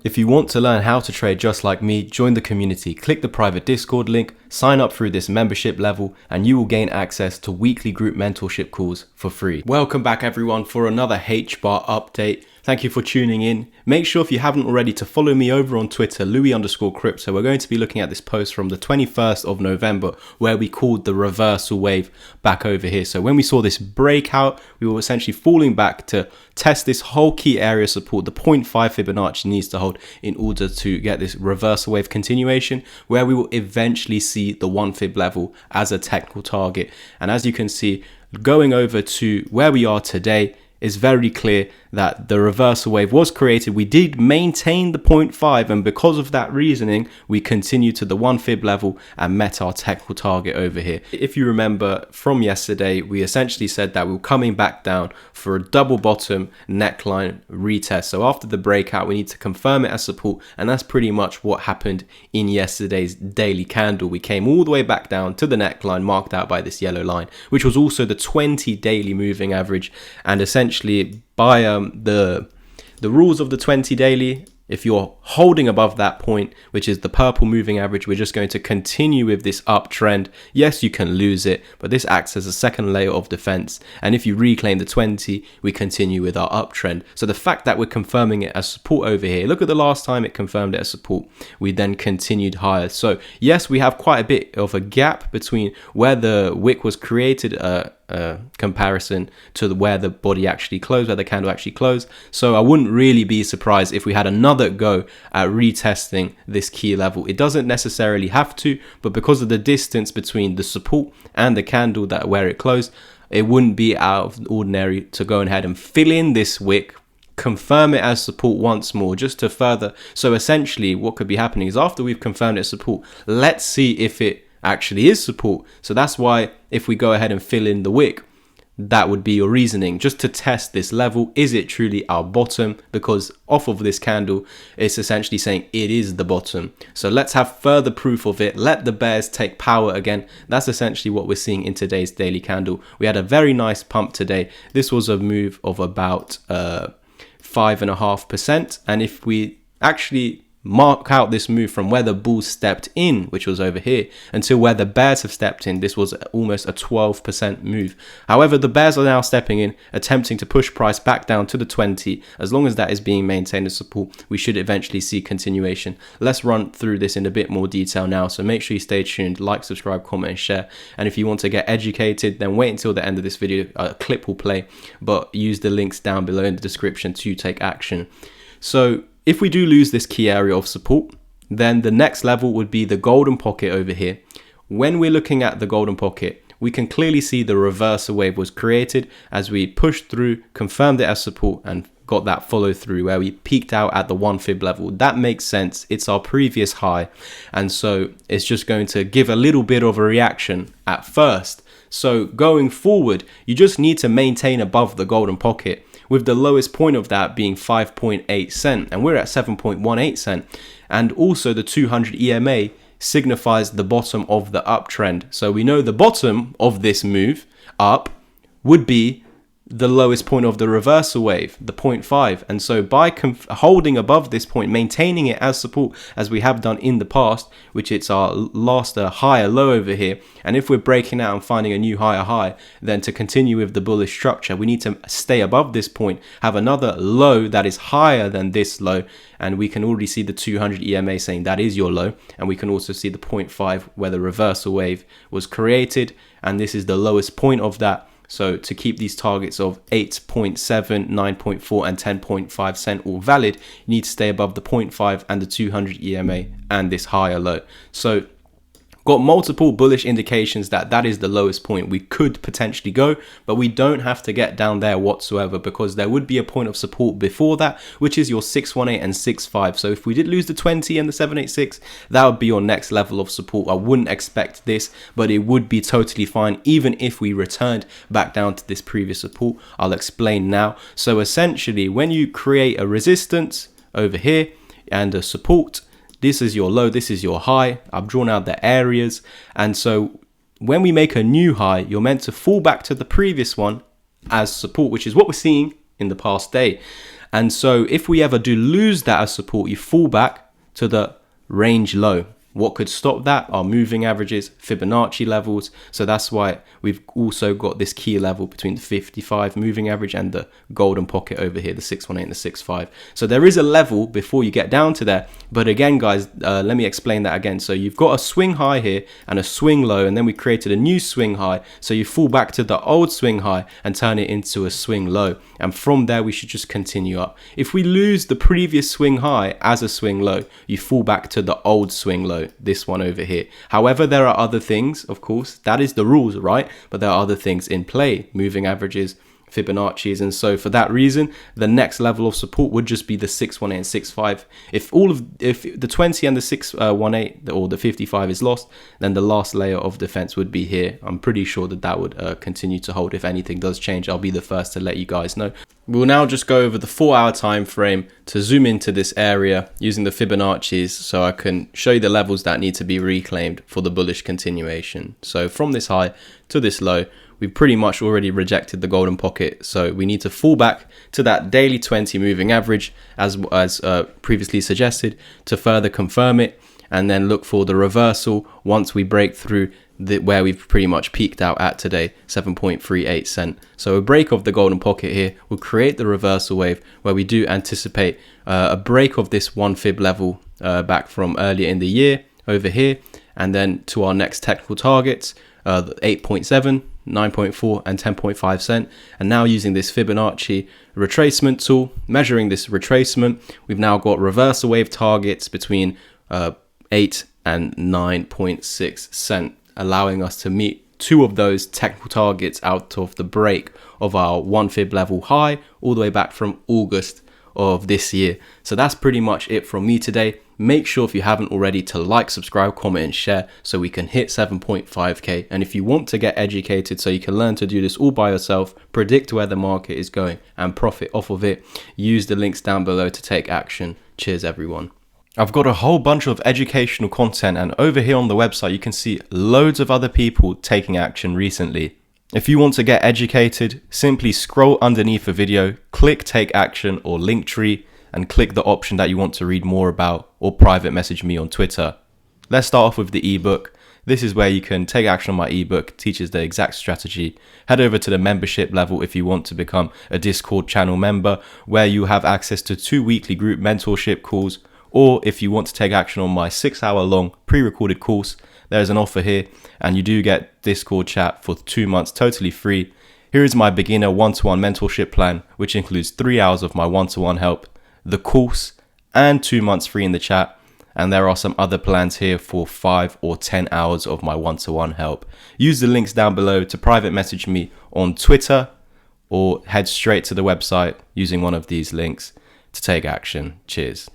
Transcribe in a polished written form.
If you want to learn how to trade just like me, join the community, click the private Discord link, sign up through this membership level, and you will gain access to weekly group mentorship calls for free. Welcome back everyone for another Hbar update. Thank you for tuning in. Make sure if you haven't already to follow me over on Twitter, Louis_crypto. We're going to be looking at this post from the 21st of November where we called the reversal wave back over here. So when we saw this breakout, we were essentially falling back to test this whole key area support. The 0.5 Fibonacci needs to hold in order to get this reversal wave continuation where we will eventually see the 1 Fib level as a technical target. And as you can see, going over to where we are today, it's very clear that the reversal wave was created. We did maintain the 0.5, and because of that reasoning, we continued to the 1 Fib level and met our technical target over here. If you remember from yesterday, we essentially said that we were coming back down for a double bottom neckline retest. So after the breakout, we need to confirm it as support, and that's pretty much what happened in yesterday's daily candle. We came all the way back down to the neckline marked out by this yellow line, which was also the 20 daily moving average, and essentially by the rules of the 20 daily, if you're holding above that point, which is the purple moving average, we're just going to continue with this uptrend. Yes, you can lose it, but this acts as a second layer of defense. And if you reclaim the 20, we continue with our uptrend. So the fact that we're confirming it as support over here, look at the last time it confirmed it as support, we then continued higher. So yes, we have quite a bit of a gap between where the wick was created, comparison to where the body actually closed, where the candle actually closed. So I wouldn't really be surprised if we had another go at retesting this key level. It doesn't necessarily have to, but because of the distance between the support and the candle that where it closed, it wouldn't be out of the ordinary to go ahead and fill in this wick, confirm it as support once more, just to further. So essentially what could be happening is after we've confirmed it as support, let's see if it actually is support. So that's why if we go ahead and fill in the wick, that would be your reasoning, just to test this level. Is it truly our bottom? Because off of this candle, it's essentially saying it is the bottom. So let's have further proof of it. Let the bears take power again. That's essentially what we're seeing in today's daily candle. We had a very nice pump today. This was a move of about 5.5%. And if we actually mark out this move from where the bulls stepped in, which was over here, until where the bears have stepped in, this was almost a 12% move. However, the bears are now stepping in, attempting to push price back down to the 20. As long as that is being maintained as support, we should eventually see continuation. Let's run through this in a bit more detail now, so make sure you stay tuned, like, subscribe, comment and share. And if you want to get educated, then wait until the end of this video. A clip will play, but use the links down below in the description to take action. So if we do lose this key area of support, then the next level would be the golden pocket over here. When we're looking at the golden pocket, we can clearly see the reversal wave was created as we pushed through, confirmed it as support, and got that follow through where we peaked out at the 1 Fib level. That makes sense. It's our previous high. And so it's just going to give a little bit of a reaction at first. So going forward, you just need to maintain above the golden pocket, with the lowest point of that being 5.8 cent, and we're at 7.18 cent. And also the 200 EMA signifies the bottom of the uptrend. So we know the bottom of this move up would be the lowest point of the reversal wave, the 0.5. And so by holding above this point, maintaining it as support as we have done in the past, which it's our last higher low over here, and if we're breaking out and finding a new higher high, then to continue with the bullish structure, we need to stay above this point, have another low that is higher than this low, and we can already see the 200 EMA saying that is your low, and we can also see the 0.5 where the reversal wave was created, and this is the lowest point of that. So to keep these targets of 8.7, 9.4 and 10.5 cent all valid, you need to stay above the 0.5 and the 200 EMA and this higher low. So got multiple bullish indications that that is the lowest point we could potentially go, but we don't have to get down there whatsoever, because there would be a point of support before that, which is your 618 and 65. So if we did lose the 20 and the 786, that would be your next level of support. I wouldn't expect this, but it would be totally fine even if we returned back down to this previous support. I'll explain now. So essentially, when you create a resistance over here and a support, this is your low, this is your high. I've drawn out the areas. And so when we make a new high, you're meant to fall back to the previous one as support, which is what we're seeing in the past day. And so if we ever do lose that as support, you fall back to the range low. What could stop that are moving averages, Fibonacci levels. So that's why we've also got this key level between the 55 moving average and the golden pocket over here, the 618 and the 65. So there is a level before you get down to there. But again, guys, let me explain that again. So you've got a swing high here and a swing low, and then we created a new swing high. So you fall back to the old swing high and turn it into a swing low. And from there, we should just continue up. If we lose the previous swing high as a swing low, you fall back to the old swing low, this one over here. However, there are other things, of course, that is the rules, right? But there are other things in play, moving averages, Fibonacci's, and so for that reason, the next level of support would just be the 618 and 65. If the 20 and the 618 or the 55 is lost, then the last layer of defense would be here. I'm pretty sure that would continue to hold. If anything does change, I'll be the first to let you guys know. We'll now just go over the 4-hour time frame to zoom into this area using the Fibonacci's so I can show you the levels that need to be reclaimed for the bullish continuation. So from this high to this low, we've pretty much already rejected the golden pocket. So we need to fall back to that daily 20 moving average as previously suggested to further confirm it, and then look for the reversal once we break through where we've pretty much peaked out at today, 7.38 cent. So a break of the golden pocket here will create the reversal wave where we do anticipate a break of this 1 fib level back from earlier in the year over here, and then to our next technical targets, 8.7, 9.4 and 10.5 cent. And now using this Fibonacci retracement tool, measuring this retracement, we've now got reversal wave targets between 8 and 9.6 cent, allowing us to meet 2 of those technical targets out of the break of our 1 fib level high all the way back from August of this year. So that's pretty much it from me today. Make sure, if you haven't already, to like, subscribe, comment and share so we can hit 7.5k. And if you want to get educated so you can learn to do this all by yourself, predict where the market is going and profit off of it, use the links down below to take action. Cheers everyone. I've got a whole bunch of educational content, and over here on the website you can see loads of other people taking action recently. If you want to get educated, simply scroll underneath the video, click take action or Linktree, and click the option that you want to read more about, or private message me on Twitter. Let's start off with the ebook. This is where you can take action on my ebook, teaches the exact strategy. Head over to the membership level if you want to become a Discord channel member, where you have access to 2 weekly group mentorship calls. Or if you want to take action on my 6-hour long pre-recorded course, there's an offer here, and you do get Discord chat for 2 months totally free. Here is my beginner one-to-one mentorship plan, which includes 3 hours of my one-to-one help, the course, and 2 months free in the chat. And there are some other plans here for 5 or 10 hours of my one-to-one help. Use the links down below to private message me on Twitter, or head straight to the website using one of these links to take action. Cheers.